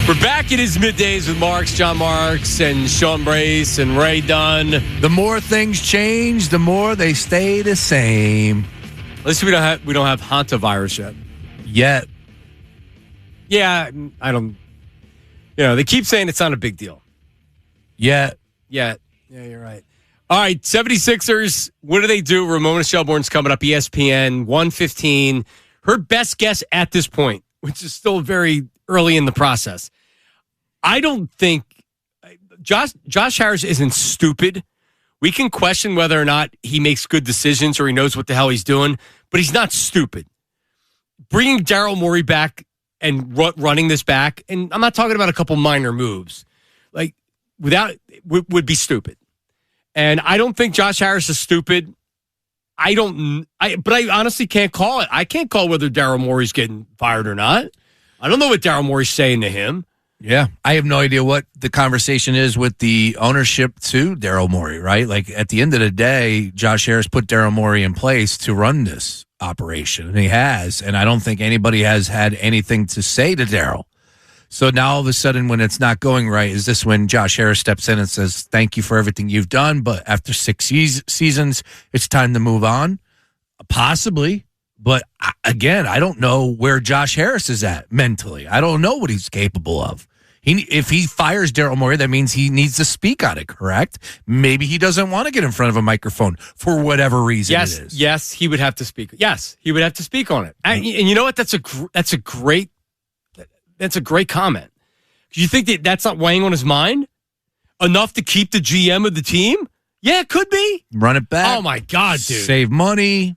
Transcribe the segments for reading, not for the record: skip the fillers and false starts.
We're back. It is middays with John Marks, and Sean Brace, and Ray Dunn. The more things change, the more they stay the same. At least we don't have hantavirus yet. Yet. Yeah, I don't. They keep saying it's not a big deal. Yet. Yeah, you're right. All right, 76ers. What do they do? Romona Shelburne's coming up. ESPN 1:15. Her best guess at this point, which is still very early in the process. I don't think Josh Harris isn't stupid. We can question whether or not he makes good decisions or he knows what the hell he's doing, but he's not stupid. Bringing Daryl Morey back and running this back, and I'm not talking about a couple minor moves, would be stupid. And I don't think Josh Harris is stupid. But I honestly can't call it. I can't call whether Daryl Morey's getting fired or not. I don't know what Daryl Morey's saying to him. Yeah, I have no idea what the conversation is with the ownership to Daryl Morey, right? Like, at the end of the day, Josh Harris put Daryl Morey in place to run this operation, and he has, and I don't think anybody has had anything to say to Daryl. So now all of a sudden, when it's not going right, is this when Josh Harris steps in and says, thank you for everything you've done, but after 6 seasons, it's time to move on? Possibly. But again, I don't know where Josh Harris is at mentally. I don't know what he's capable of. If he fires Daryl Morey, that means he needs to speak on it, correct? Maybe he doesn't want to get in front of a microphone for whatever reason it is. Yes, he would have to speak. Yes, he would have to speak on it. And you know what? That's a great comment. Do you think that's not weighing on his mind enough to keep the GM of the team? Yeah, it could be. Run it back. Oh my God, dude! Save money.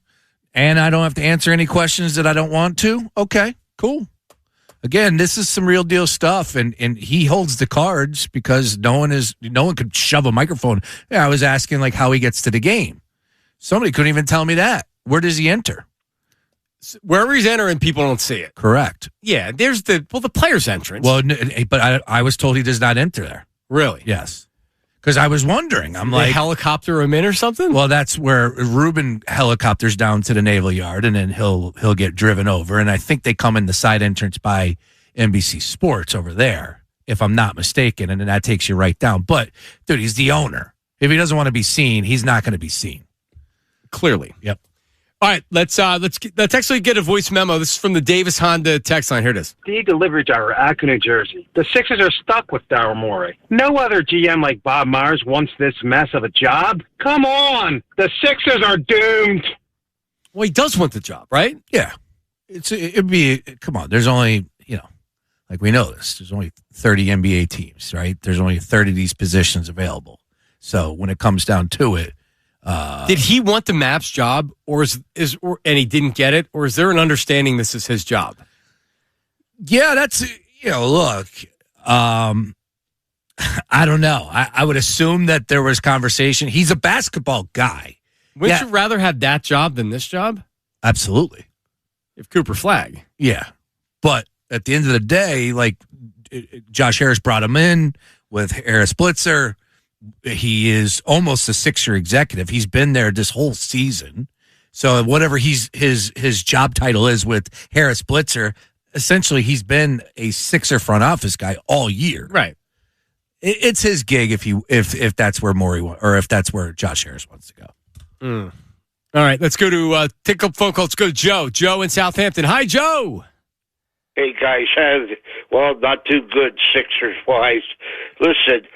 And I don't have to answer any questions that I don't want to? Okay, cool. Again, this is some real deal stuff, and he holds the cards because no one could shove a microphone. Yeah, I was asking how he gets to the game. Somebody couldn't even tell me that. Where does he enter? Wherever he's entering, people don't see it. Correct. Yeah, there's the player's entrance. Well, but I was told he does not enter there. Really? Yes. Because I was wondering, they helicopter him in or something? Well, that's where Ruben helicopters down to the Naval Yard, and then he'll get driven over. And I think they come in the side entrance by NBC Sports over there, if I'm not mistaken. And then that takes you right down. But, dude, he's the owner. If he doesn't want to be seen, he's not going to be seen. Clearly. Yep. All right, let's actually get a voice memo. This is from the Davis Honda text line. Here it is. The delivery driver, Akron, New Jersey. The Sixers are stuck with Daryl Morey. No other GM like Bob Myers wants this mess of a job. Come on, the Sixers are doomed. Well, he does want the job, right? Yeah, it'd be. Come on, there's only we know this. There's only 30 NBA teams, right? There's only 30 of these positions available. So when it comes down to it. Did he want the Mavs job, and he didn't get it, or is there an understanding this is his job? Yeah, that's look. I don't know. I would assume that there was conversation. He's a basketball guy. Wouldn't you rather have that job than this job? Absolutely. If Cooper Flagg. Yeah, but at the end of the day, Josh Harris brought him in with Harris Blitzer. He is almost a Sixer executive. He's been there this whole season. So whatever his job title is with Harris Blitzer, essentially he's been a Sixer front office guy all year. Right. It's his gig if that's where Morey or if that's where Josh Harris wants to go. All right, let's go to take up phone calls. Let's go to Joe. Joe in Southampton. Hi, Joe. Hey guys, not too good Sixers-wise. Listen,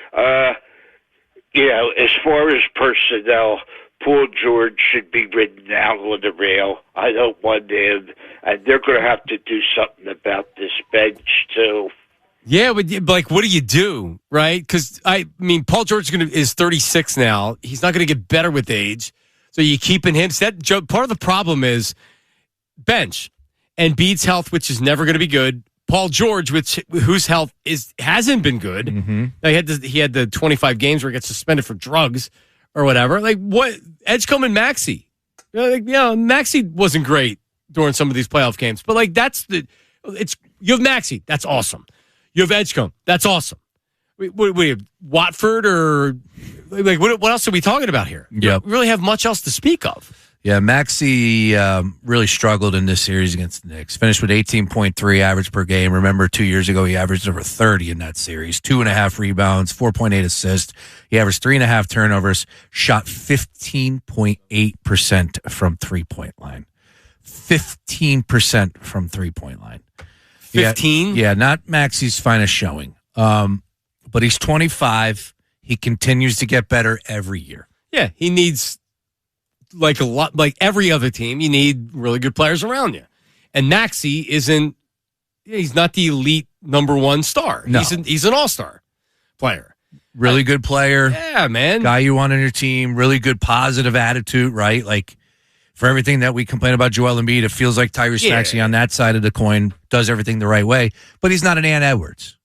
as far as personnel, Paul George should be ridden out on the rail. I don't want him, and they're going to have to do something about this bench too. Yeah, but what do you do, right? Because Paul George is 36 now. He's not going to get better with age, so you keeping him. So part of the problem is bench and Embiid's health, which is never going to be good. Paul George, whose health hasn't been good. Mm-hmm. He had the 25 games where he got suspended for drugs or whatever. What? Edgecombe and Maxey. Maxey wasn't great during some of these playoff games, but you have Maxey, that's awesome. You have Edgecombe, that's awesome. We have Watford or what else are we talking about here? Yep. We really have much else to speak of. Yeah, Maxey really struggled in this series against the Knicks. Finished with 18.3 average per game. Remember, 2 years ago, he averaged over 30 in that series. 2.5 rebounds, 4.8 assists. He averaged 3.5 turnovers, shot 15.8% from three-point line. 15% from three-point line. 15? Yeah, not Maxey's finest showing. But he's 25. He continues to get better every year. Yeah, he needs... like every other team, you need really good players around you. And Maxey he's not the elite number one star. No. He's an all-star player. Really good player. Yeah, man. Guy you want on your team. Really good positive attitude, right? Like, for everything that we complain about Joel Embiid, it feels like Tyrese Maxey on that side of the coin does everything the right way. But he's not an Ant Edwards.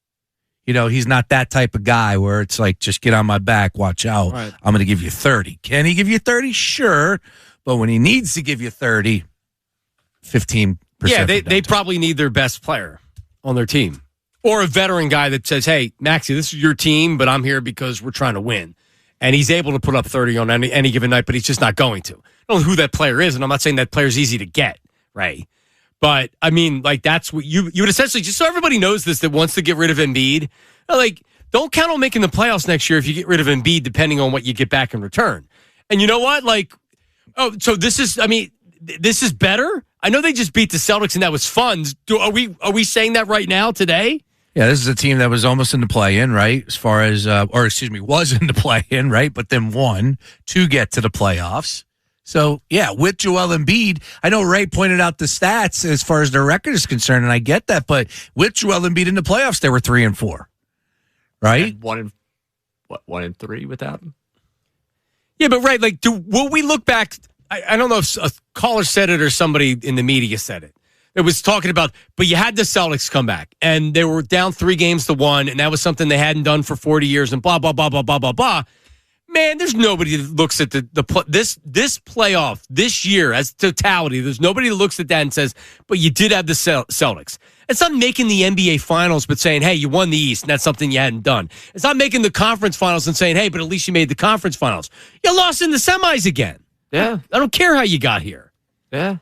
You know, he's not that type of guy where it's like, just get on my back, watch out. Right. I'm going to give you 30. Can he give you 30? Sure. But when he needs to give you 30, 15%. Yeah, they probably need their best player on their team. Or a veteran guy that says, hey, Maxey, this is your team, but I'm here because we're trying to win. And he's able to put up 30 on any given night, but he's just not going to. I don't know who that player is, and I'm not saying that player's easy to get, right? But, I mean, like, that's what you would essentially, just so everybody knows this, that wants to get rid of Embiid, like, don't count on making the playoffs next year if you get rid of Embiid, depending on what you get back in return. And you know what? Like, so this is better? I know they just beat the Celtics, and that was fun. Are we saying that right now, today? Yeah, this is a team that was almost in the play-in, right? As far as, was in the play-in, right? But then won to get to the playoffs. So, yeah, with Joel Embiid, I know Ray pointed out the stats as far as their record is concerned, and I get that, but with Joel Embiid in the playoffs, they were 3-4, right? And 1-3 without him? Yeah, but right, like, will we look back? I don't know if a caller said it or somebody in the media said it. It was talking about, but you had the Celtics come back, and they were down 3-1, and that was something they hadn't done for 40 years, and blah, blah, blah, blah, blah, blah, blah. Man, there's nobody that looks at this playoff this year as totality. There's nobody that looks at that and says, but you did have the Celtics. It's not making the NBA Finals but saying, hey, you won the East, and that's something you hadn't done. It's not making the conference finals and saying, hey, but at least you made the conference finals. You lost in the semis again. Yeah. I don't care how you got here. Yeah.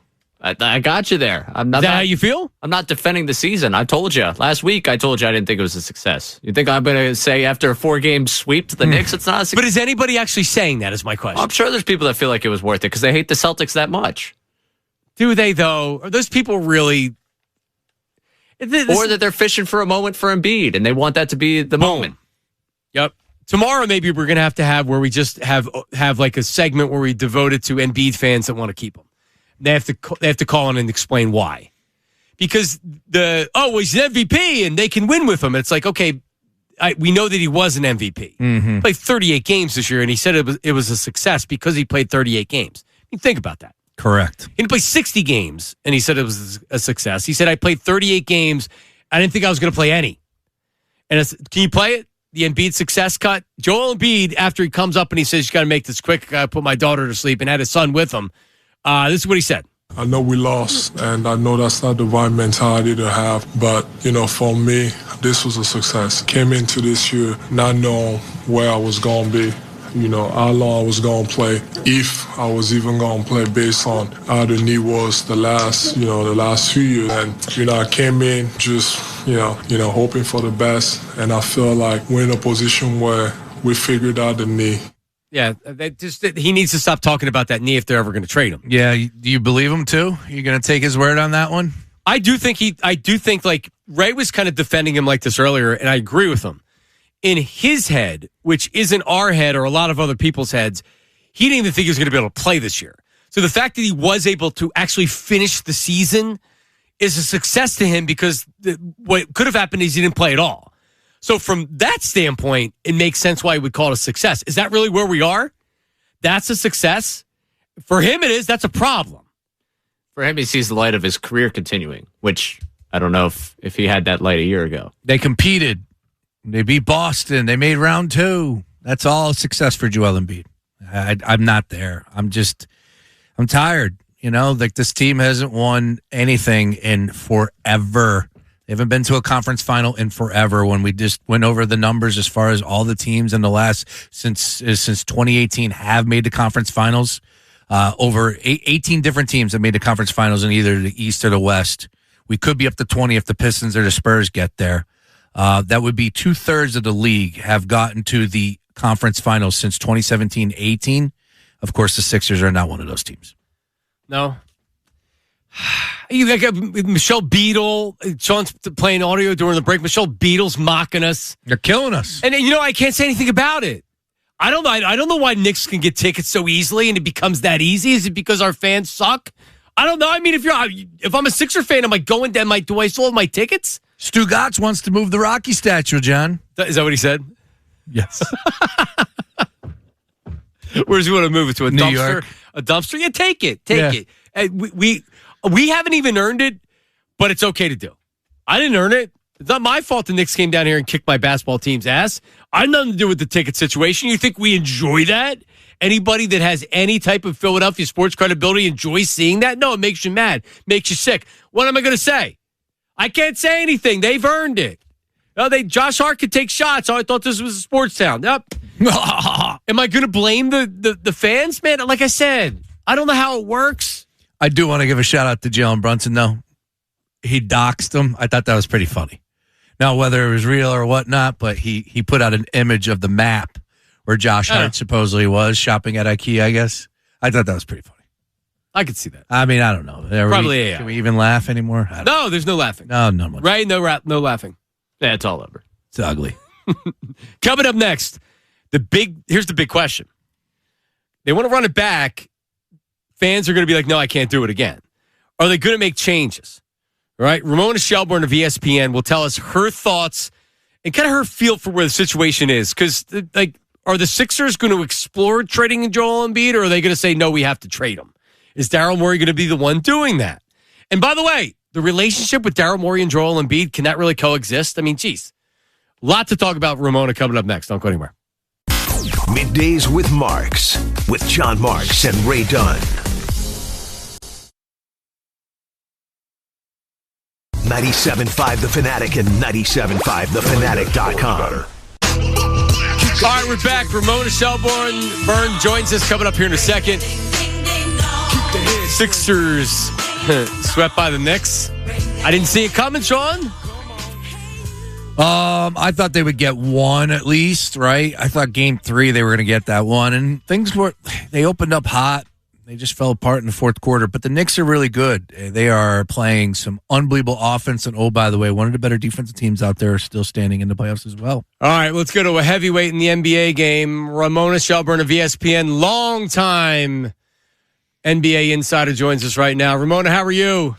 I got you there. Is that how you feel? I'm not defending the season. I told you. Last week, I told you I didn't think it was a success. You think I'm going to say after a 4-game sweep to the Knicks, it's not a success? But is anybody actually saying that is my question? I'm sure there's people that feel like it was worth it because they hate the Celtics that much. Do they, though? Are those people really... Or that they're fishing for a moment for Embiid, and they want that to be the moment. Yep. Tomorrow, maybe we're going to have where we just have like a segment where we devote it to Embiid fans that want to keep him. They have to call in and explain why. Because he's an MVP and they can win with him. It's like, okay, we know that he was an MVP. Mm-hmm. He played 38 games this year, and he said it was a success because he played 38 games. I mean, think about that. Correct. He didn't play 60 games, and he said it was a success. He said, I played 38 games. I didn't think I was going to play any. And can you play it? The Embiid success cut? Joel Embiid, after he comes up and he says, you got to make this quick. I got to put my daughter to sleep, and had his son with him. This is what he said. I know we lost, and I know that's not the right mentality to have. But, for me, this was a success. Came into this year not knowing where I was going to be, how long I was going to play, if I was even going to play based on how the knee was the last few years. And, I came in just, hoping for the best. And I feel like we're in a position where we figured out the knee. Yeah, he needs to stop talking about that knee if they're ever going to trade him. Yeah, do you believe him too? You're going to take his word on that one? I do think like Ray was kind of defending him like this earlier, and I agree with him. In his head, which isn't our head or a lot of other people's heads, he didn't even think he was going to be able to play this year. So the fact that he was able to actually finish the season is a success to him because what could have happened is he didn't play at all. So from that standpoint, it makes sense why he would call it a success. Is that really where we are? That's a success? For him, it is. That's a problem. For him, he sees the light of his career continuing, which I don't know if he had that light a year ago. They competed. They beat Boston. They made round 2. That's all success for Joel Embiid. I'm not there. I'm tired. Like this team hasn't won anything in forever. They haven't been to a conference final in forever. When we just went over the numbers as far as all the teams in the last since 2018 have made the conference finals, Over 18 different teams that made the conference finals in either the East or the West. We could be up to 20 if the Pistons or the Spurs get there. That would be 2/3 of the league have gotten to the conference finals since 2017-18. Of course, the Sixers are not one of those teams. No. You got Michelle Beadle. Sean's playing audio during the break. Michelle Beadle's mocking us. They're killing us. And I can't say anything about it. I don't know why Knicks can get tickets so easily and it becomes that easy. Is it because our fans suck? I don't know. I mean, if I'm a Sixer fan, am I going down do I still have my tickets? Stu Gatz wants to move the Rocky statue, John. Is that what he said? Yes. Where does he want to move it to? A New dumpster? York. A dumpster? Yeah, take it. Take it. We haven't even earned it, but it's okay to do. I didn't earn it. It's not my fault the Knicks came down here and kicked my basketball team's ass. I had nothing to do with the ticket situation. You think we enjoy that? Anybody that has any type of Philadelphia sports credibility enjoys seeing that? No, it makes you mad. Makes you sick. What am I going to say? I can't say anything. They've earned it. Josh Hart could take shots. Oh, I thought this was a sports town. Yep. Am I going to blame the fans? Man, like I said, I don't know how it works. I do want to give a shout out to Jalen Brunson, though. He doxed him. I thought that was pretty funny. Now, whether it was real or whatnot, but he put out an image of the map where Josh Hart supposedly was shopping at IKEA, I guess. I thought that was pretty funny. I could see that. I mean, I don't know. Probably AI. Can we even laugh anymore? No, there's no laughing. No more. Right? No laughing. Yeah, it's all over. It's ugly. Coming up next, here's the big question. They want to run it back. Fans are going to be like, no, I can't do it again. Are they going to make changes? Right? Romona Shelburne of ESPN will tell us her thoughts and kind of her feel for where the situation is. Because, are the Sixers going to explore trading Joel Embiid, or are they going to say, no, we have to trade him? Is Daryl Morey going to be the one doing that? And by the way, the relationship with Daryl Morey and Joel Embiid, can that really coexist? I mean, geez. A lot to talk about Romona coming up next. Don't go anywhere. Middays with Marks, with John Marks and Ray Dunn. 97.5 The Fanatic and 97.5thefanatic.com. All right, we're back. Romona Shelburne joins us coming up here in a second. Sixers swept by the Knicks. I didn't see it coming, Sean. I thought they would get one at least, right? I thought game 3 they were going to get that one, and they opened up hot. They just fell apart in the fourth quarter, but the Knicks are really good. They are playing some unbelievable offense, and by the way, one of the better defensive teams out there are still standing in the playoffs as well. All right, let's go to a heavyweight in the NBA game. Romona Shelburne of ESPN, longtime NBA insider, joins us right now. Romona, how are you?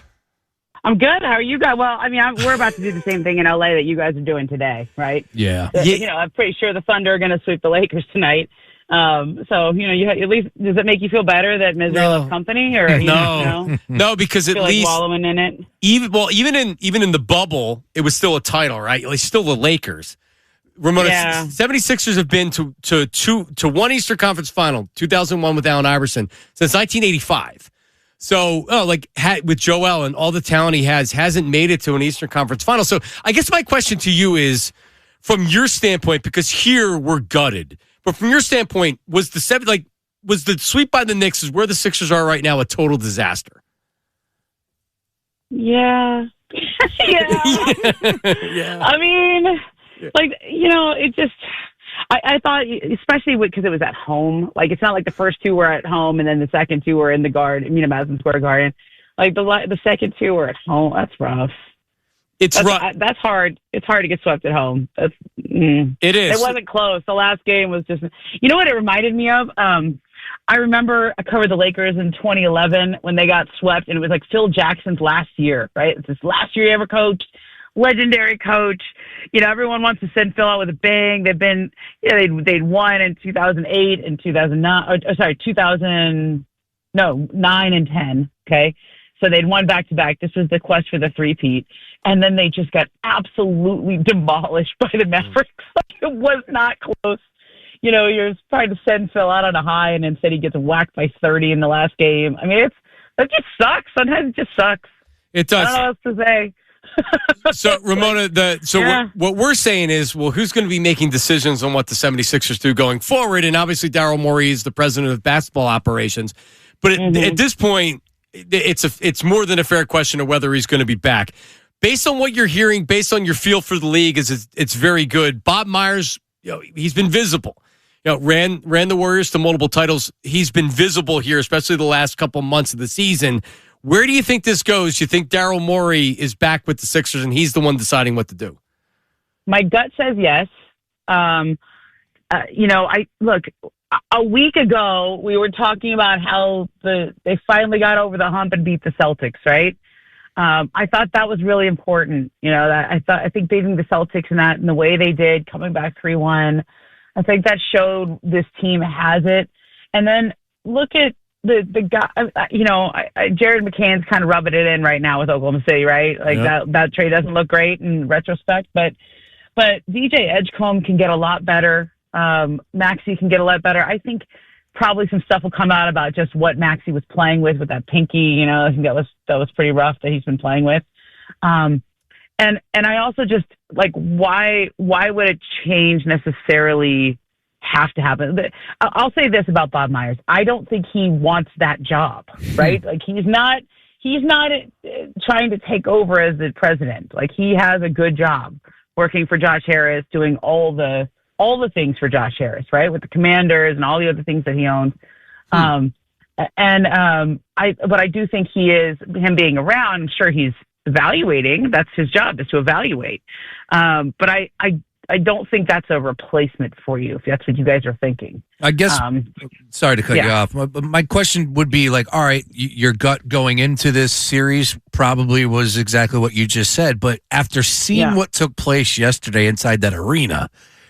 I'm good. How are you guys? Well, I mean, we're about to do the same thing in LA that you guys are doing today, right? Yeah. I'm pretty sure the Thunder are going to sweep the Lakers tonight. So, you at least, does it make you feel better that misery loves company? Or no, because at least wallowing in it. Even in the bubble, it was still a title, right? It's still the Lakers. Ramona, 76ers have been to one Eastern Conference final, 2001 with Allen Iverson, since 1985. So, with Joel and all the talent he hasn't made it to an Eastern Conference final. So, I guess my question to you is, from your standpoint, because here we're gutted, but from your standpoint, was the sweep by the Knicks is where the Sixers are right now a total disaster? Yeah. Yeah. I mean, it just. I thought, especially because it was at home. It's not like the first two were at home and then the second two were in the Madison Square Garden. The second two were at home. That's rough. That's rough. That's hard. It's hard to get swept at home. It is. It wasn't close. The last game was just. You know what it reminded me of? I remember I covered the Lakers in 2011 when they got swept, and it was like Phil Jackson's last year, right? It's his last year he ever coached. Legendary coach. Everyone wants to send Phil out with a bang. They've been, they'd won in 2008 and 2009. 9 and 10. Okay. So they'd won back to back. This was the quest for the three-peat. And then they just got absolutely demolished by the Mavericks. It was not close. You're trying to send Phil out on a high, and instead he gets whacked by 30 in the last game. I mean, that just sucks. Sometimes it just sucks. It does. I don't know what else to say. So, Ramona, what we're saying is, well, who's going to be making decisions on what the 76ers do going forward? And obviously, Daryl Morey is the president of basketball operations. But at this point, it's more than a fair question of whether he's going to be back. Based on what you're hearing, based on your feel for the league, it's very good. Bob Myers, he's been visible. Ran the Warriors to multiple titles. He's been visible here, especially the last couple months of the season. Where do you think this goes? You think Daryl Morey is back with the Sixers and he's the one deciding what to do? My gut says yes. Look, a week ago we were talking about how they finally got over the hump and beat the Celtics, right? I thought that was really important. I think beating the Celtics in the way they did, coming back 3-1, I think that showed this team has it. And then look at the guy. Jared McCann's kind of rubbing it in right now with Oklahoma City, right? Like that trade doesn't look great in retrospect, but DJ Edgecombe can get a lot better. Maxey can get a lot better. I think probably some stuff will come out about just what Maxey was playing with that pinky. I think that was pretty rough that he's been playing with. And I also just like why would a change necessarily have to happen? I'll say this about Bob Myers: I don't think he wants that job, right? Like he's not trying to take over as the president. Like he has a good job working for Josh Harris, doing all the things for Josh Harris, right? With the Commanders and all the other things that he owns. But I do think him being around, I'm sure he's evaluating. That's his job, is to evaluate. But I don't think that's a replacement for you, if that's what you guys are thinking. I guess, sorry to cut you off. My question would be like, all right, your gut going into this series probably was exactly what you just said. But after seeing what took place yesterday inside that arena,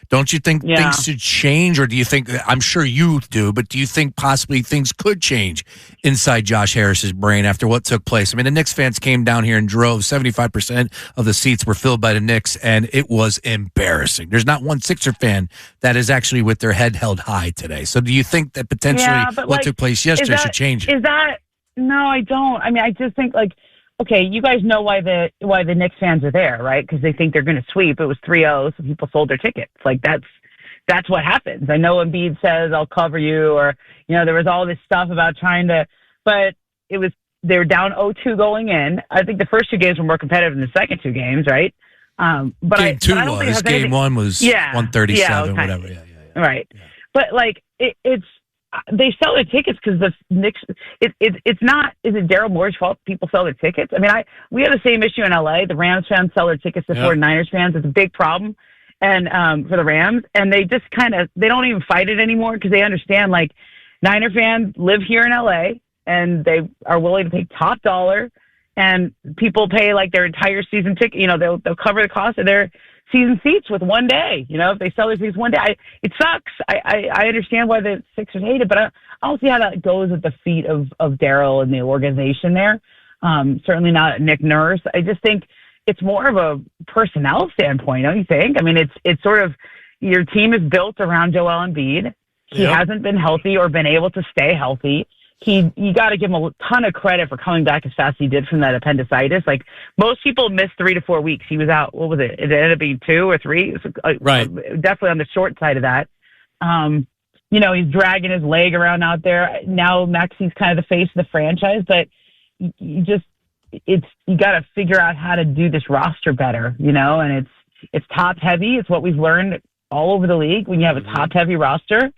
don't you think things should change? Or do you think, I'm sure you do, but do you think possibly things could change inside Josh Harris's brain after what took place? I mean, the Knicks fans came down here and drove. 75% of the seats were filled by the Knicks, and it was embarrassing. There's not one Sixer fan that is actually with their head held high today. So do you think that potentially what took place yesterday should change it? No, I don't. I mean, I just think okay, you guys know why the Knicks fans are there, right? Because they think they're going to sweep. It was 3-0, so people sold their tickets. Like that's what happens. I know Embiid says I'll cover you, or there was all this stuff about trying to, but they were down 0-2 going in. I think the first two games were more competitive than the second two games, right? But game two was. Game one was 137, whatever. Yeah. Right, yeah. But they sell their tickets because the Knicks. It's not. Is it Daryl Morey's fault people sell their tickets? I mean, we have the same issue in LA. The Rams fans sell their tickets to 49ers fans. It's a big problem, and for the Rams, and they just they don't even fight it anymore because they understand Niner fans live here in LA and they are willing to pay top dollar, and people pay their entire season ticket. They'll cover the cost of their season seats with one day. If they sell their seats one day, it sucks. I understand why the Sixers hate it, but I don't see how that goes at the feet of Daryl and the organization there. Certainly not Nick Nurse. I just think it's more of a personnel standpoint, don't you think? I mean, it's sort of your team is built around Joel Embiid. He hasn't been healthy or been able to stay healthy. You got to give him a ton of credit for coming back as fast as he did from that appendicitis. Most people miss 3 to 4 weeks. He was out. What was it? It ended up being 2 or 3. Right. Definitely on the short side of that. He's dragging his leg around out there. Now Maxey's kind of the face of the franchise, but you got to figure out how to do this roster better, and it's top heavy. It's what we've learned all over the league. When you have a top heavy roster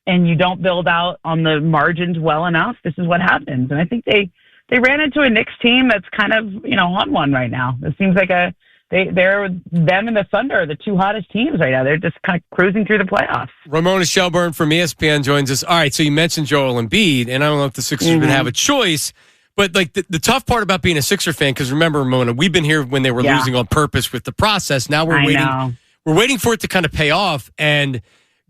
and you don't build out on the margins well enough, this is what happens. And I think they ran into a Knicks team that's kind of, on one right now. It seems like them and the Thunder are the two hottest teams right now. They're just kind of cruising through the playoffs. Ramona Shelburne from ESPN joins us. All right, so you mentioned Joel Embiid, and I don't know if the Sixers would have a choice, but the tough part about being a Sixer fan, because remember, Ramona, we've been here when they were losing on purpose with the process. Now we're waiting. We're waiting for it to kind of pay off, and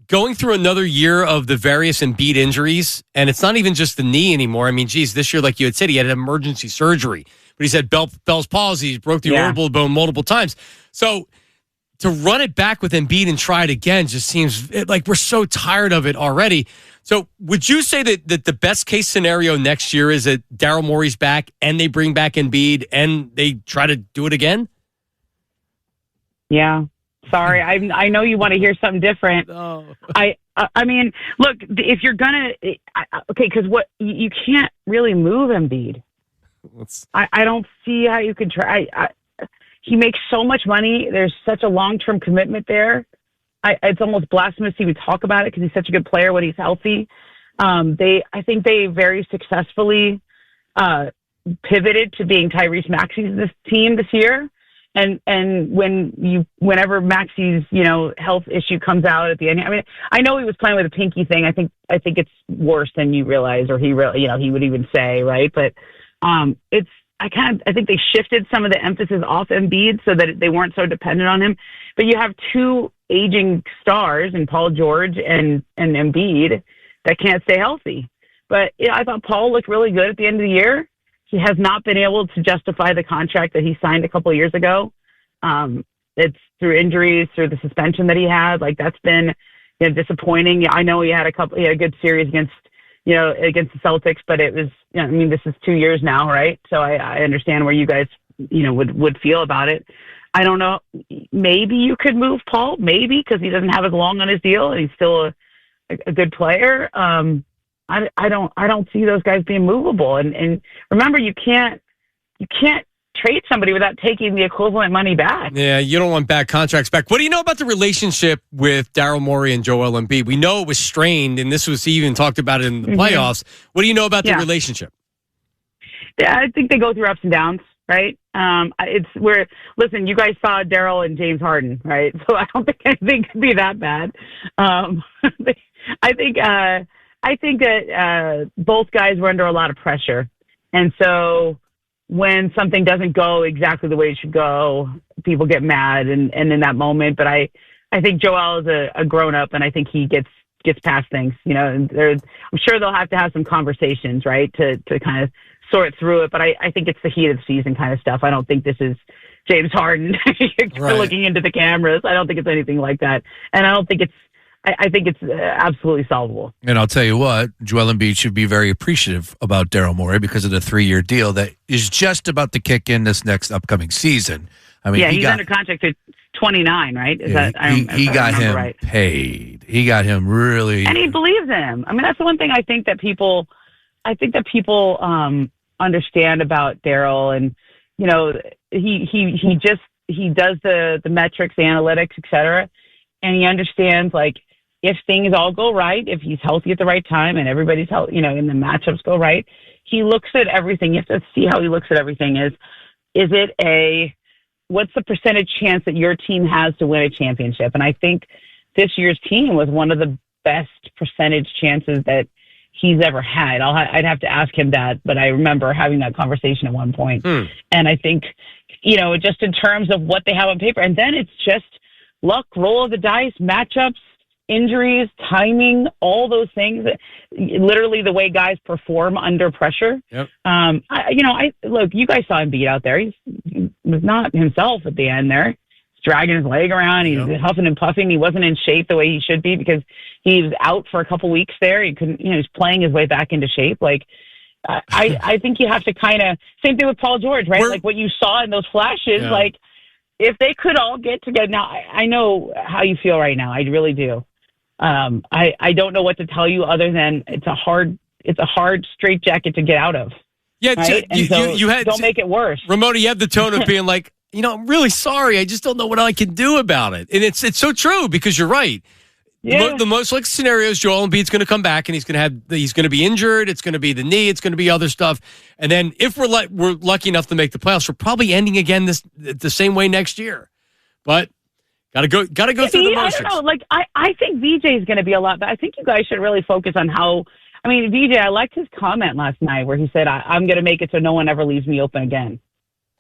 going through another year of the various Embiid injuries, and it's not even just the knee anymore. I mean, geez, this year, like you had said, he had an emergency surgery, but he's had Bell's palsy, he broke the orbital bone multiple times. So to run it back with Embiid and try it again just seems like we're so tired of it already. So would you say that the best case scenario next year is that Daryl Morey's back and they bring back Embiid and they try to do it again? Yeah. Sorry, I know you want to hear something different. No. I mean, look, if you're gonna, okay, because what you can't really move Embiid. I don't see how you could try. He makes so much money. There's such a long-term commitment there. It's almost blasphemous to even talk about it because he's such a good player when he's healthy. I think they very successfully pivoted to being Tyrese Maxey's this team this year. And whenever Maxey's, health issue comes out at the end, I mean, I know he was playing with a pinky thing. I think it's worse than you realize, or he would even say, right? But I think they shifted some of the emphasis off Embiid so that they weren't so dependent on him. But you have two aging stars in Paul George and Embiid that can't stay healthy. But I thought Paul looked really good at the end of the year. He has not been able to justify the contract that he signed a couple of years ago. It's through injuries, through the suspension that he had. Like, that's been disappointing. I know he had a good series against the Celtics, but it was, this is 2 years now, right? So I understand where you guys, would feel about it. I don't know. Maybe you could move Paul, maybe, because he doesn't have as long on his deal and he's still a good player. I don't see those guys being movable. And remember, you can't trade somebody without taking the equivalent money back. Yeah, you don't want bad contracts back. What do you know about the relationship with Daryl Morey and Joel Embiid? We know it was strained, and this was even talked about in the playoffs. What do you know about the relationship? Yeah, I think they go through ups and downs, right? Listen, you guys saw Daryl and James Harden, right? So I don't think anything could be that bad. I think that both guys were under a lot of pressure. And so when something doesn't go exactly the way it should go, people get mad and in that moment. But I think Joel is a grown-up, and I think he gets past things. And I'm sure they'll have to have some conversations, right, to kind of sort through it. But I think it's the heat of the season kind of stuff. I don't think this is James Harden looking into the cameras. I don't think it's anything like that. And I think it's absolutely solvable. And I'll tell you what, Joel Embiid should be very appreciative about Daryl Morey because of the 3-year deal that is just about to kick in this next upcoming season. I mean, he's under contract to 29, right? He got him right? Paid. He got him really, and he believes in him. I mean, that's the one thing I think that people understand about Daryl, and he does the metrics, the analytics, et cetera, and he understands, like, if things all go right, if he's healthy at the right time and everybody's healthy, and the matchups go right, he looks at everything. You have to see how he looks at everything. What's the percentage chance that your team has to win a championship? And I think this year's team was one of the best percentage chances that he's ever had. I'd have to ask him that, but I remember having that conversation at one point. And I think, just in terms of what they have on paper, and then it's just luck, roll of the dice, matchups, injuries, timing, all those things, literally the way guys perform under pressure. Yep. Look, you guys saw Embiid out there. He was not himself at the end there. He's dragging his leg around. He's huffing and puffing. He wasn't in shape the way he should be because he was out for a couple weeks there. He couldn't, he's playing his way back into shape. Like, I think you have to kind of, same thing with Paul George, right? Like what you saw in those flashes, like if they could all get together. Now, I know how you feel right now. I really do. I don't know what to tell you other than it's a hard straitjacket to get out of. Yeah, right? Don't make it worse. Romona, you have the tone of being like, I'm really sorry. I just don't know what I can do about it. And it's so true because you're right. Yeah. The most likely scenario is Joel Embiid's going to come back and he's going to be injured. It's going to be the knee. It's going to be other stuff. And then if we're lucky enough to make the playoffs, we're probably ending again the same way next year. But Gotta go through the motions. I don't know. Like, I think VJ is going to be a lot, but I think you guys should really focus on VJ, I liked his comment last night where he said, I'm going to make it so no one ever leaves me open again.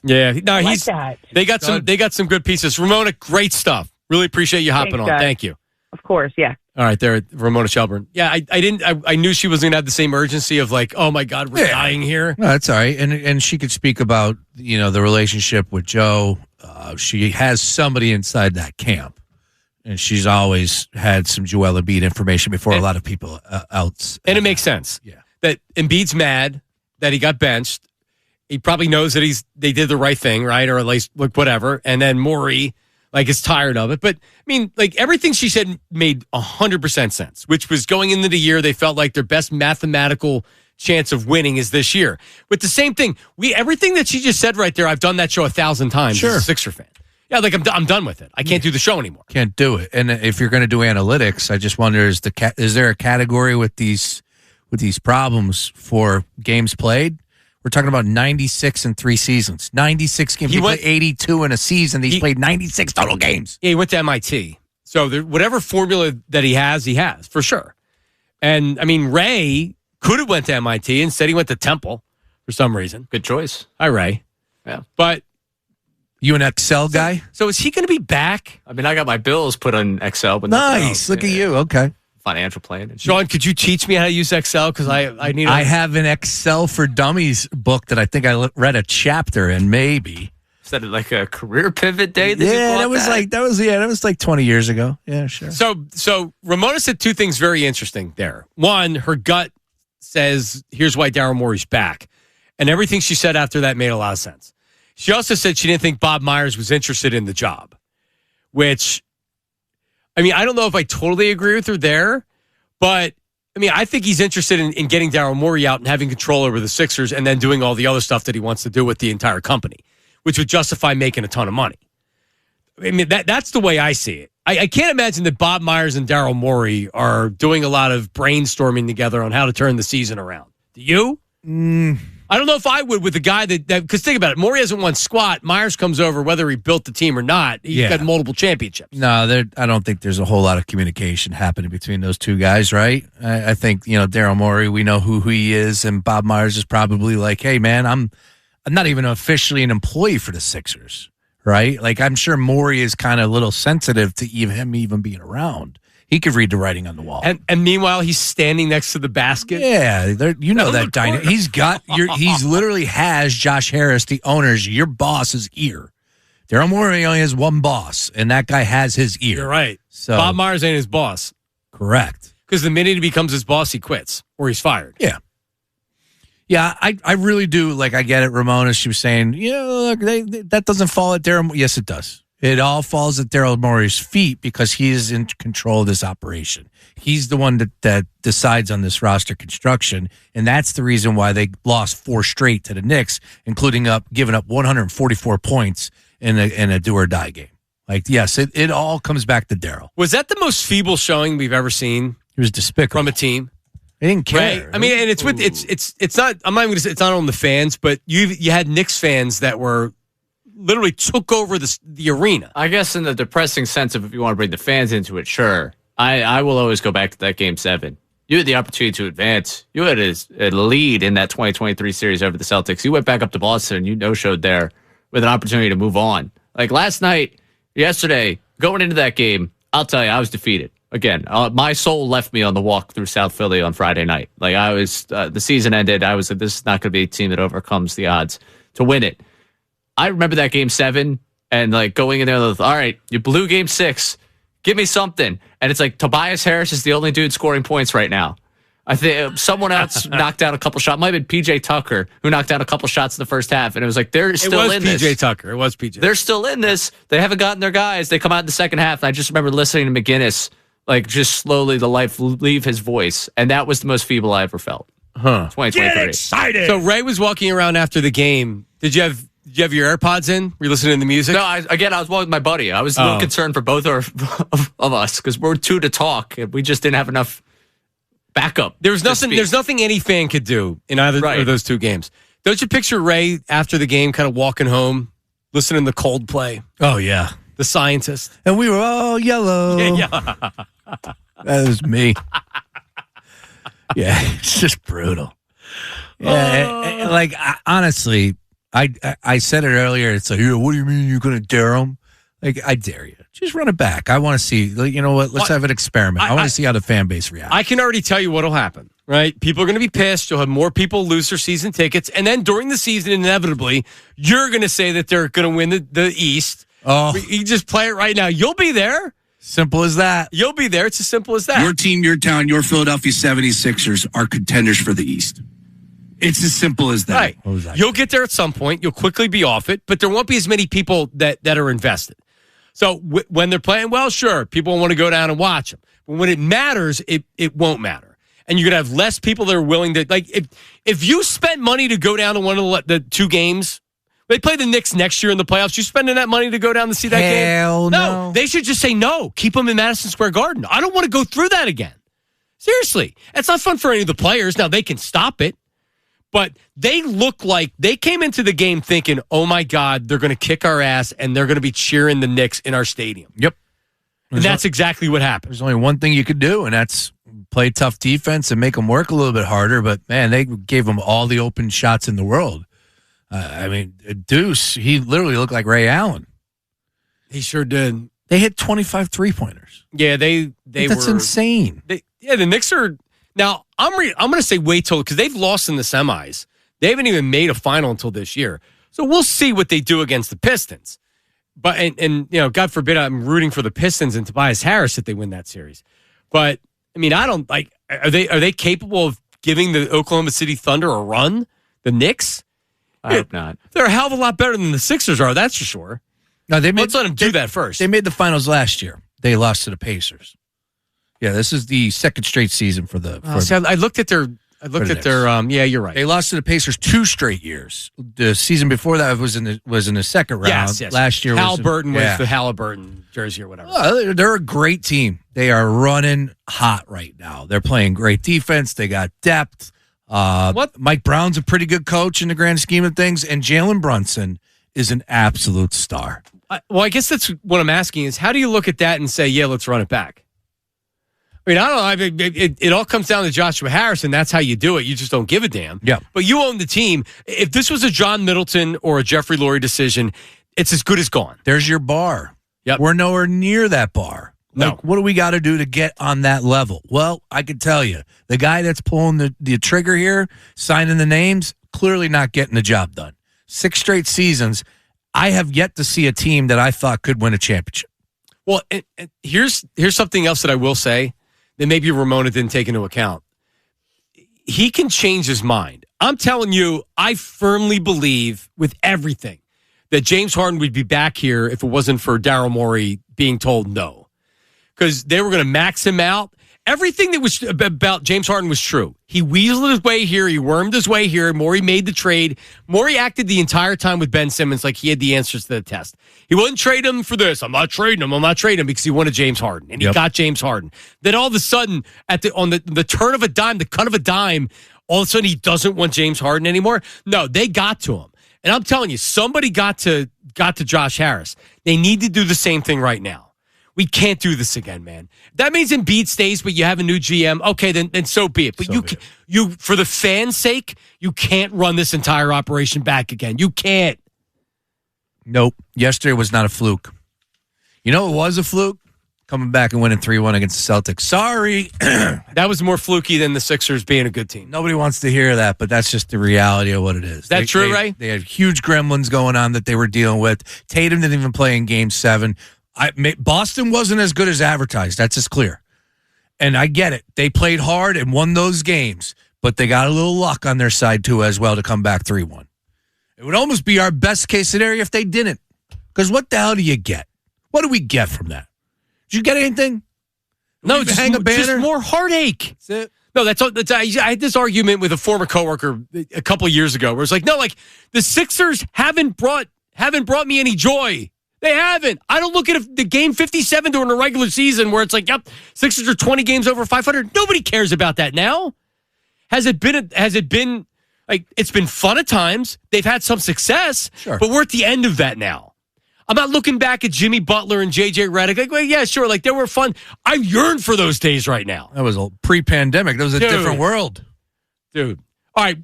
Yeah. No, that. They got some good pieces. Ramona, great stuff. Really appreciate you hopping on. Thank you. Of course. Yeah. All right. There, Romona Shelburne. Yeah. I knew she was going to have the same urgency of like, oh my God, we're dying here. No, that's all right. And she could speak about, the relationship with Joe. She has somebody inside that camp, and she's always had some Joel Embiid information before a lot of people else. And it makes sense. Yeah, that Embiid's mad that he got benched. He probably knows that they did the right thing, right, or at least whatever. And then Morey, like is tired of it. But I mean, like everything she said made 100% sense, which was going into the year, they felt like their best mathematical chance of winning is this year. With the same thing, everything that she just said right there, I've done that show 1,000 times as a Sixer fan. Yeah, like I'm done with it. I can't do the show anymore. Can't do it. And if you're going to do analytics, I just wonder is there a category with these problems for games played? We're talking about 96 in 3 seasons. 96 games. He played 82 in a season. He's played 96 total games. Yeah, he went to MIT. So whatever formula that he has, for sure. And, I mean, Ray could have went to MIT. Instead, he went to Temple for some reason. Good choice. Hi, Ray. Yeah. But you an Excel guy? So is he going to be back? I mean, I got my bills put on Excel. But nice. Look at you. Okay. Financial planning. Sean, could you teach me how to use Excel? Because I need. I have an Excel for Dummies book that I think I read a chapter in. Maybe is that like a career pivot day? That was like 20 years ago. Yeah, sure. So Romona said 2 things very interesting there. One, her gut says here's why Daryl Morey's back, and everything she said after that made a lot of sense. She also said she didn't think Bob Myers was interested in the job, which. I mean, I don't know if I totally agree with her there, but I mean, I think he's interested in getting Daryl Morey out and having control over the Sixers and then doing all the other stuff that he wants to do with the entire company, which would justify making a ton of money. I mean, that's the way I see it. I can't imagine that Bob Myers and Daryl Morey are doing a lot of brainstorming together on how to turn the season around. Do you? I don't know if I would with a guy that because think about it, Morey hasn't won squat. Myers comes over, whether he built the team or not. He's got multiple championships. No, I don't think there's a whole lot of communication happening between those two guys, right? I think Daryl Morey, we know who he is, and Bob Myers is probably like, hey man, I'm not even officially an employee for the Sixers, right? Like I'm sure Morey is kind of a little sensitive to him even being around. He could read the writing on the wall. And meanwhile, he's standing next to the basket. Yeah, that dynamic. He's literally has Josh Harris, the owner's, your boss's ear. Daryl Morey only has one boss, and that guy has his ear. You're right. So Bob Myers ain't his boss. Correct. Because the minute he becomes his boss, he quits or he's fired. Yeah. Yeah, I really do. Like, I get it. Ramona, she was saying, look, that doesn't fall at Daryl. Yes, it does. It all falls at Daryl Morey's feet because he is in control of this operation. He's the one that decides on this roster construction, and that's the reason why they lost 4 straight to the Knicks, including giving up 144 points in a do-or-die game. Like, yes, it all comes back to Daryl. Was that the most feeble showing we've ever seen? It was despicable from a team. They didn't care. Right? I mean, and it's not. I'm not even going to say it's not on the fans, but you had Knicks fans that were. Literally took over the arena. I guess in the depressing sense of if you want to bring the fans into it, sure. I will always go back to that Game 7. You had the opportunity to advance. You had a lead in that 2023 series over the Celtics. You went back up to Boston and you no-showed there with an opportunity to move on. Like yesterday, going into that game, I'll tell you, I was defeated. Again, my soul left me on the walk through South Philly on Friday night. Like I was, the season ended. I was like, this is not going to be a team that overcomes the odds to win it. I remember that Game 7 and like going in there with, all right, you blew Game 6. Give me something. And it's like Tobias Harris is the only dude scoring points right now. I think someone else knocked down a couple shots. Might have been PJ Tucker who knocked down a couple shots in the first half. And it was like, they're still in this. It was PJ Tucker. It was PJ. They're still in this. They haven't gotten their guys. They come out in the second half. And I just remember listening to McGinnis, like just slowly the life leave his voice. And that was the most feeble I ever felt. 2023. Get excited. So Ray was walking around after the game. Did you have your AirPods in? Were you listening to the music? No, I was walking with my buddy. I was a little concerned for both of us because we're 2 to talk. We just didn't have enough backup. There's nothing any fan could do in either of those 2 games. Don't you picture Ray after the game kind of walking home, listening to Coldplay? Oh, yeah. The Scientist. And we were all yellow. Yeah. That was me. Yeah, it's just brutal. Yeah, honestly, I said it earlier. It's like, what do you mean you're going to dare him? Like, I dare you. Just run it back. I want to see. You know what? Let's have an experiment. I want to see how the fan base reacts. I can already tell you what'll happen, right? People are going to be pissed. You'll have more people lose their season tickets. And then during the season, inevitably, you're going to say that they're going to win the East. Oh. You just play it right now. You'll be there. Simple as that. You'll be there. It's as simple as that. Your team, your town, your Philadelphia 76ers are contenders for the East. It's as simple as that. Right. You'll get there at some point. You'll quickly be off it, but there won't be as many people that are invested. So when they're playing well, sure, people want to go down and watch them. But when it matters, it won't matter. And you're going to have less people that are willing to, like, if you spent money to go down to one of the 2 games, they play the Knicks next year in the playoffs, you spending that money to go down to see that game? Hell no. They should just say no. Keep them in Madison Square Garden. I don't want to go through that again. Seriously. It's not fun for any of the players. Now, they can stop it. But they look like they came into the game thinking, oh, my God, they're going to kick our ass, and they're going to be cheering the Knicks in our stadium. Yep. And that's exactly what happened. There's only one thing you could do, and that's play tough defense and make them work a little bit harder. But, man, they gave them all the open shots in the world. I mean, Deuce, he literally looked like Ray Allen. He sure did. They hit 25 3-pointers. Yeah, That's insane. The Knicks are – now, I'm going to say wait till – because they've lost in the semis. They haven't even made a final until this year. So we'll see what they do against the Pistons. But and you know, God forbid I'm rooting for the Pistons and Tobias Harris if they win that series. But, I mean, I don't – like. Are they capable of giving the Oklahoma City Thunder a run? The Knicks? I hope not. They're a hell of a lot better than the Sixers are, that's for sure. No, let's let them do that first. They made the finals last year. They lost to the Pacers. Yeah, this is the second straight season for the. I looked at their. Yeah, you're right. They lost to the Pacers 2 straight years. The season before that was in the second round. Yes. Last year, Halliburton was the Halliburton jersey or whatever. They're a great team. They are running hot right now. They're playing great defense. They got depth. Mike Brown's a pretty good coach in the grand scheme of things, and Jalen Brunson is an absolute star. I guess that's what I'm asking is how do you look at that and say, yeah, let's run it back? I mean, I don't know. I mean, it all comes down to Joshua Harris, and that's how you do it. You just don't give a damn. Yeah. But you own the team. If this was a John Middleton or a Jeffrey Lurie decision, it's as good as gone. There's your bar. Yep. We're nowhere near that bar. No. What do we got to do to get on that level? Well, I can tell you, the guy that's pulling the trigger here, signing the names, clearly not getting the job done. 6 straight seasons. I have yet to see a team that I thought could win a championship. Well, and here's something else that I will say that maybe Romona didn't take into account. He can change his mind. I'm telling you, I firmly believe with everything that James Harden would be back here if it wasn't for Daryl Morey being told no. Because they were going to max him out. Everything that was about James Harden was true. He weaseled his way here. He wormed his way here. Morey made the trade. Morey acted the entire time with Ben Simmons like he had the answers to the test. He wouldn't trade him for this. I'm not trading him because he wanted James Harden. And he got James Harden. Then all of a sudden, on the turn of a dime, the cut of a dime, all of a sudden he doesn't want James Harden anymore. No, they got to him. And I'm telling you, somebody got to Josh Harris. They need to do the same thing right now. We can't do this again, man. That means Embiid stays, but you have a new GM. Okay, then so be it. But you, for the fans' sake, you can't run this entire operation back again. You can't. Nope. Yesterday was not a fluke. You know what was a fluke? Coming back and winning 3-1 against the Celtics. Sorry. That was more fluky than the Sixers being a good team. Nobody wants to hear that, but that's just the reality of what it is. Is that true, Ray? They had huge gremlins going on that they were dealing with. Tatum didn't even play in Game 7. Boston wasn't as good as advertised. That's just clear. And I get it. They played hard and won those games, but they got a little luck on their side, too, as well, to come back 3-1. It would almost be our best case scenario if they didn't. Because what the hell do you get? What do we get from that? Did you get anything? No, just hang a banner? Just more heartache. That's it. No, I had this argument with a former coworker a couple of years ago where it's like, no, like the Sixers haven't brought me any joy. They haven't. I don't look at the game 57 during the regular season where it's like, yep, Sixers are 20 games over 500. Nobody cares about that now. Has it been like it's been fun at times? They've had some success, sure, but we're at the end of that now. I'm not looking back at Jimmy Butler and JJ Redick. Like, well, yeah, sure. Like, they were fun. I yearn for those days right now. That was a pre-pandemic. That was a different world. Dude. All right.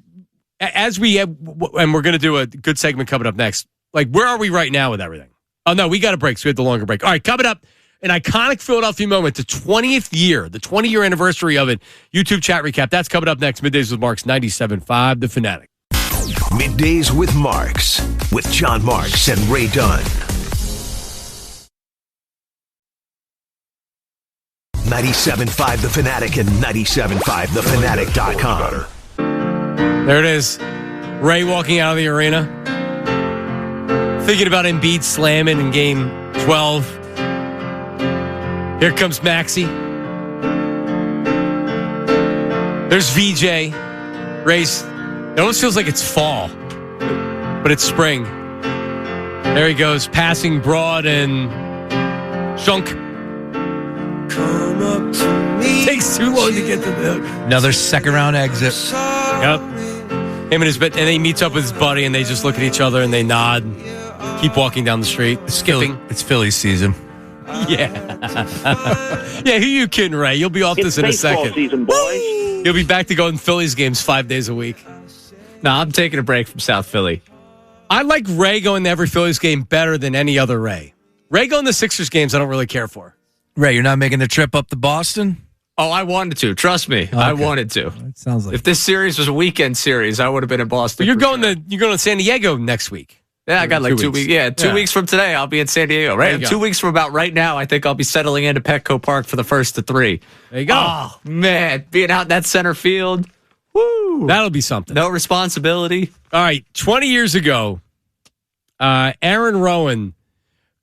As we have, and we're going to do a good segment coming up next. Like, where are we right now with everything? Oh, no, we got a break, so we had the longer break. All right, coming up, an iconic Philadelphia moment, the 20-year anniversary of it. YouTube chat recap. That's coming up next. Middays with Marks, 97.5, The Fanatic. Middays with Marks, with John Marks and Ray Dunn. 97.5 The Fanatic and 97.5thefanatic.com. There it is. Ray walking out of the arena. Thinking about Embiid slamming in game 12. Here comes Maxey. There's VJ. Race. It almost feels like it's fall, but it's spring. There he goes, passing broad and Shunk. Takes too long to get to the hook. Another second-round exit. Yep. Him and his and then he meets up with his buddy, and they just look at each other and they nod. Keep walking down the street, skipping. It's Phillies season. Yeah. Yeah, who you kidding, Ray? You'll be off this in a second. Season, boys. You'll be back to going Phillies games 5 days a week. No, I'm taking a break from South Philly. I like Ray going to every Phillies game better than any other Ray. Ray going to Sixers games I don't really care for. Ray, you're not making the trip up to Boston? Oh, I wanted to. Trust me. Okay. I wanted to. It sounds like if this series was a weekend series, I would have been in Boston. You're going to San Diego next week. Yeah, I got like 2 weeks. Yeah, 2 weeks from today, I'll be in San Diego. Right, 2 weeks from about right now, I think I'll be settling into Petco Park for the first of 3. There you go. Oh man, being out in that center field, woo! That'll be something. No responsibility. All right, 20 years ago, Aaron Rowan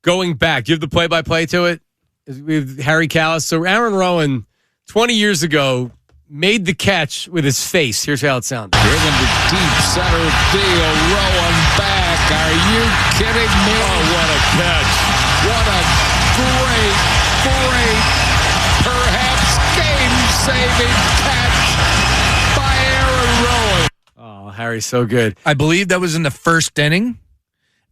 going back. Do you have the play-by-play to it? With Harry Callis. So Aaron Rowan, 20 years ago, made the catch with his face. Here's how it sounded. Driven to deep center field. Rowan back. Are you kidding me? Oh, what a catch. What a great, perhaps game-saving catch by Aaron Rowan. Oh, Harry's so good. I believe that was in the first inning.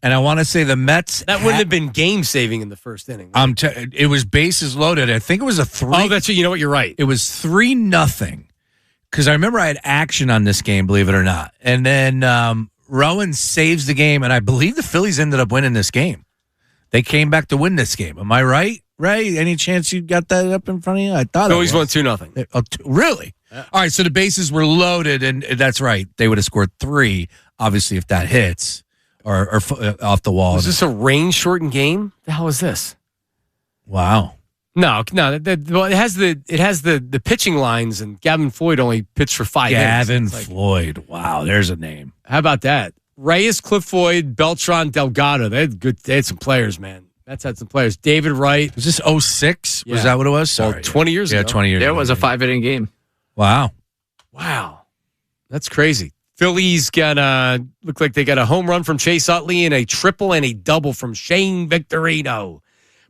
And I want to say the Mets. That wouldn't have been game saving in the first inning. Right? It was bases loaded. I think it was a 3. Oh, that's you know what? You're right. It was 3-0. Because I remember I had action on this game, believe it or not. And then Rowan saves the game, and I believe the Phillies ended up winning this game. They came back to win this game. Am I right, Ray? Any chance you got that up in front of you? I thought Phillies won 2-0. Really? Yeah. All right. So the bases were loaded, and that's right. They would have scored 3. Obviously, if that hits. Or off the wall. Is this a rain-shortened game? The hell is this? Wow. No. Well, it has the pitching lines, and Gavin Floyd only pitched for 5 innings. Gavin Floyd. Wow, there's a name. How about that? Reyes, Cliff Floyd, Beltran, Delgado. They had some players, man. That's had some players. David Wright. Was this 06? Yeah. Was that what it was? Sorry. Well, 20 years ago. Yeah, 20 years ago. It was a 5-inning game. Wow. That's crazy. Phillies look like they got a home run from Chase Utley and a triple and a double from Shane Victorino.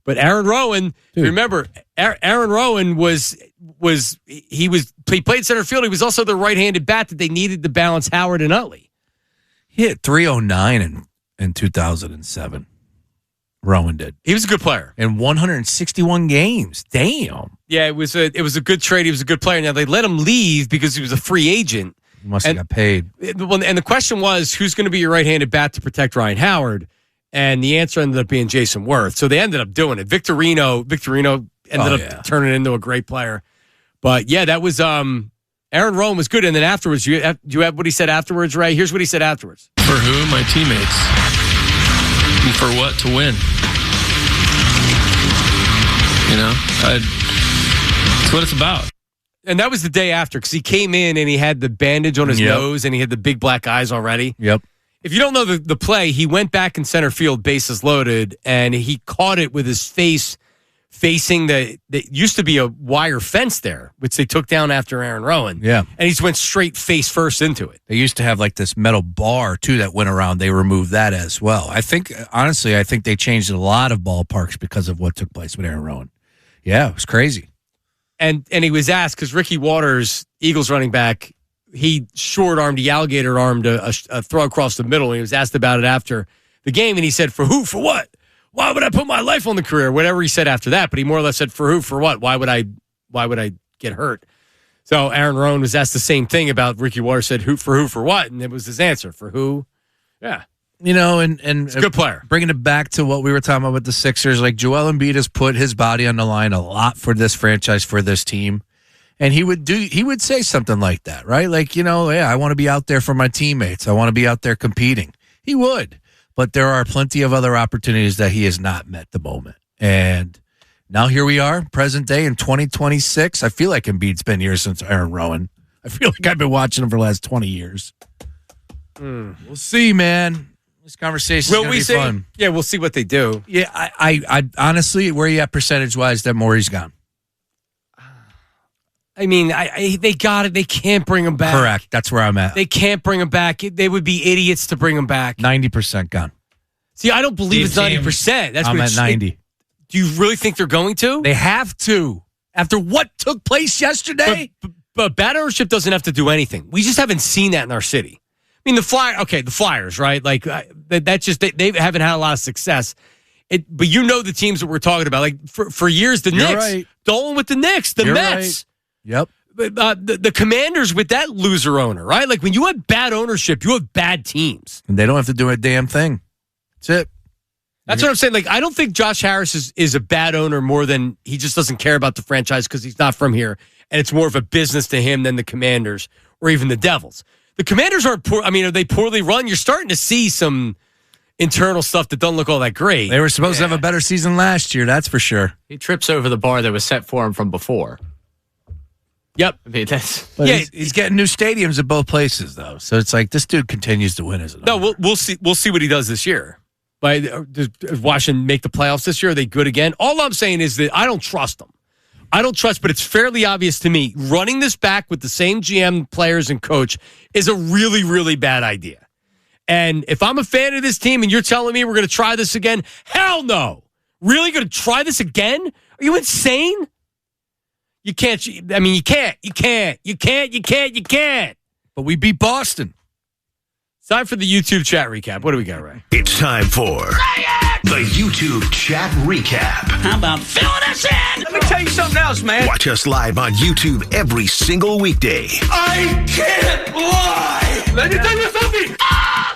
But Aaron Rowan, remember, Aaron Rowan he played center field. He was also the right-handed bat that they needed to balance Howard and Utley. He hit .309 in 2007. Rowan did. He was a good player in 161 games. Damn. Yeah, it was a good trade. He was a good player. Now they let him leave because he was a free agent. He must have got paid. And the question was, who's going to be your right-handed bat to protect Ryan Howard? And the answer ended up being Jason Worth. So they ended up doing it. Victorino ended up turning into a great player. But yeah, that was Aaron Rowan was good. And then afterwards, you have what he said afterwards, Ray? Here's what he said afterwards. For who? My teammates. And for what? To win. That's what it's about. And that was the day after, because he came in and he had the bandage on his nose and he had the big black eyes already. Yep. If you don't know the play, he went back in center field, bases loaded, and he caught it with his face facing the used to be a wire fence there, which they took down after Aaron Rowan. Yeah. And he just went straight face first into it. They used to have like this metal bar, too, that went around. They removed that as well. I think they changed a lot of ballparks because of what took place with Aaron Rowan. Yeah, it was crazy. And he was asked, because Ricky Waters, Eagles running back, he short-armed, he alligator-armed a throw across the middle, and he was asked about it after the game, and he said, for who, for what? Why would I put my life on the career? Whatever he said after that, but he more or less said, for who, for what? Why would I get hurt? So Aaron Rowan was asked the same thing about Ricky Waters, said, who, for what? And it was his answer, for who? Yeah. And it's a good player. Bringing it back to what we were talking about with the Sixers, like Joel Embiid has put his body on the line a lot for this franchise, for this team. And he would say something like that, right? Like, I want to be out there for my teammates. I want to be out there competing. He would. But there are plenty of other opportunities that he has not met at the moment. And now here we are, present day in 2026. I feel like Embiid's been here since Aaron Rowan. I feel like I've been watching him for the last 20 years. We'll see, man. This conversation is going to be fun. Yeah, we'll see what they do. Yeah, I honestly, where are you at percentage-wise that Morey's gone? I mean, they got it. They can't bring him back. Correct. That's where I'm at. They can't bring him back. They would be idiots to bring him back. 90% gone. See, I don't believe it's 90%. I'm at 90. Do you really think they're going to? They have to. After what took place yesterday? But bad ownership doesn't have to do anything. We just haven't seen that in our city. I mean, the Flyers, right? Like, that's just, they haven't had a lot of success. But you know the teams that we're talking about. Like, for years, the Knicks. Right. Dolan with the Knicks, the Mets. Right. Yep. The Commanders with that loser owner, right? Like, when you have bad ownership, you have bad teams. And they don't have to do a damn thing. That's it. That's what I'm saying. Like, I don't think Josh Harris is a bad owner more than he just doesn't care about the franchise because he's not from here. And it's more of a business to him than the Commanders or even the Devils. The Commanders are poor. I mean, are they poorly run? You're starting to see some internal stuff that don't look all that great. They were supposed to have a better season last year, that's for sure. He trips over the bar that was set for him from before. Yep. I mean, that's... He's getting new stadiums at both places, though. So it's like this dude continues to win as an owner. No, we'll see. We'll see what he does this year. Does Washington make the playoffs this year? Are they good again? All I'm saying is that I don't trust them. But it's fairly obvious to me, running this back with the same GM, players, and coach is a really, really bad idea. And if I'm a fan of this team and you're telling me we're going to try this again, hell no. Really going to try this again? Are you insane? You can't. I mean, you can't. But we beat Boston. It's time for the YouTube chat recap. What do we got, Ray? It's time for the YouTube chat recap. How about filling us in? Let me tell you something else, man. Watch us live on YouTube every single weekday. I can't lie. Let me tell you something.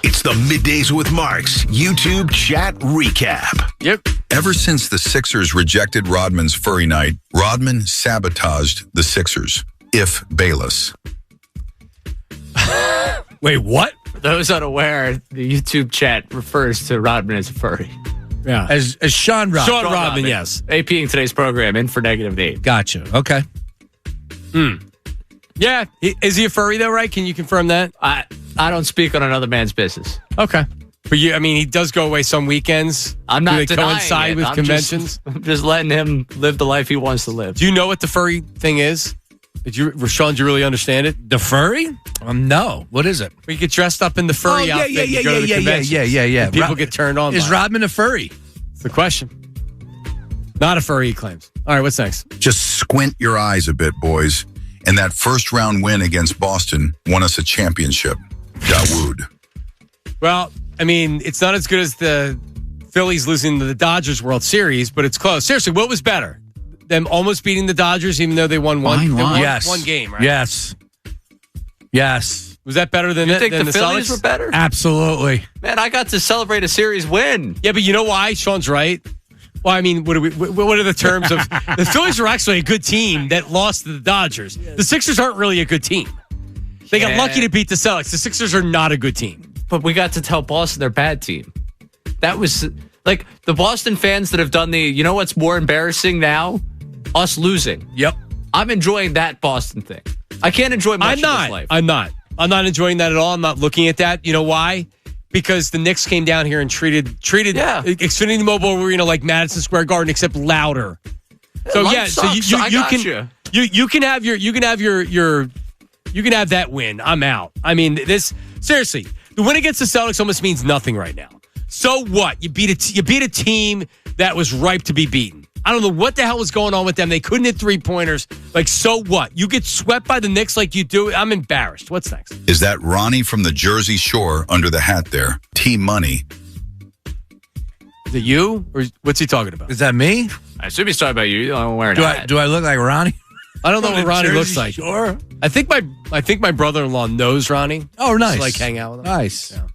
It's the Middays with Marks YouTube chat recap. Yep. Ever since the Sixers rejected Rodman's furry night, Rodman sabotaged the Sixers, if Bayless. Wait, what? For those unaware, the YouTube chat refers to Rodman as a furry. Yeah. As Sean Rodman. Sean Rodman, yes. APing today's program in for -8. Gotcha. Okay. Yeah. Is he a furry, though, right? Can you confirm that? I don't speak on another man's business. Okay. For you, I mean, he does go away some weekends. I'm not Do they denying coincide it. with conventions? I'm just letting him live the life he wants to live. Do you know what the furry thing is? Sean, do you really understand it? The furry? No. What is it? We get dressed up in the furry outfit and go to the conventions. Yeah. And people get turned on. Is Rodman a furry? It's the question. Not a furry, he claims. All right, what's next? Just squint your eyes a bit, boys. And that first round win against Boston won us a championship. Dawood. Well, I mean, it's not as good as the Phillies losing to the Dodgers World Series, but it's close. Seriously, what was better? Them almost beating the Dodgers, even though they won one game, right? Yes. Was that better than you think than the Phillies Celtics? were better? Absolutely. Man, I got to celebrate a series win. Yeah, but you know why? Sean's right. Well, I mean, what are the terms of the Phillies are actually a good team that lost to the Dodgers. The Sixers aren't really a good team. They got lucky to beat the Celtics. The Sixers are not a good team. But we got to tell Boston they're a bad team. That was like the Boston fans that have done you know what's more embarrassing now? Us losing. Yep. I'm enjoying that Boston thing. I can't enjoy much of this life. I'm not enjoying that at all. I'm not looking at that. You know why? Because the Knicks came down here and treated Xfinity Mobile Arena like Madison Square Garden, except louder. So you can have that win. I'm out. I mean, this seriously, the win against the Celtics almost means nothing right now. So what? You beat a team that was ripe to be beaten. I don't know what the hell was going on with them. They couldn't hit 3-pointers. Like, so what? You get swept by the Knicks like you do. I'm embarrassed. What's next? Is that Ronnie from the Jersey Shore under the hat there? Team Money. Is it you? Or what's he talking about? Is that me? I assume he's talking about you. You don't wear a hat. Do I look like Ronnie? I don't know what Ronnie looks like. Sure. I think my brother-in-law knows Ronnie. Oh, nice. Just like hang out with him. Nice. Yeah.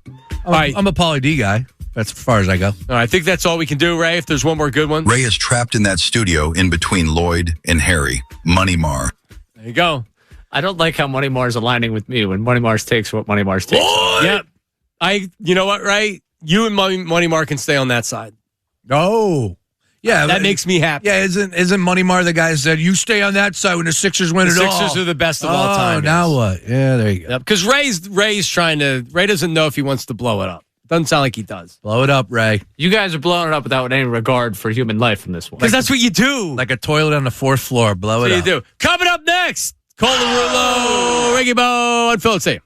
All right. I'm a Pauly D guy. That's as far as I go. All right, I think that's all we can do, Ray. If there's one more good one. Ray is trapped in that studio in between Lloyd and Harry. Money Mar. There you go. I don't like how Money Mar's aligning with me when Money Mar's takes what Money Mar's takes. Yep. You know what, Ray? You and Money Mar can stay on that side. Oh. Yeah. That makes me happy. Yeah, isn't Money Mar the guy that said, you stay on that side when the Sixers win it all? The Sixers are the best of all time. Now what? Yeah, there you go. Because Ray doesn't know if he wants to blow it up. Doesn't sound like he does. Blow it up, Ray. You guys are blowing it up without any regard for human life from this one. Because that's what you do. Like a toilet on the 4th floor. Blow it up. That's what you do. Coming up next, Cole Rulo, Reggie Bo, and Phil. See you.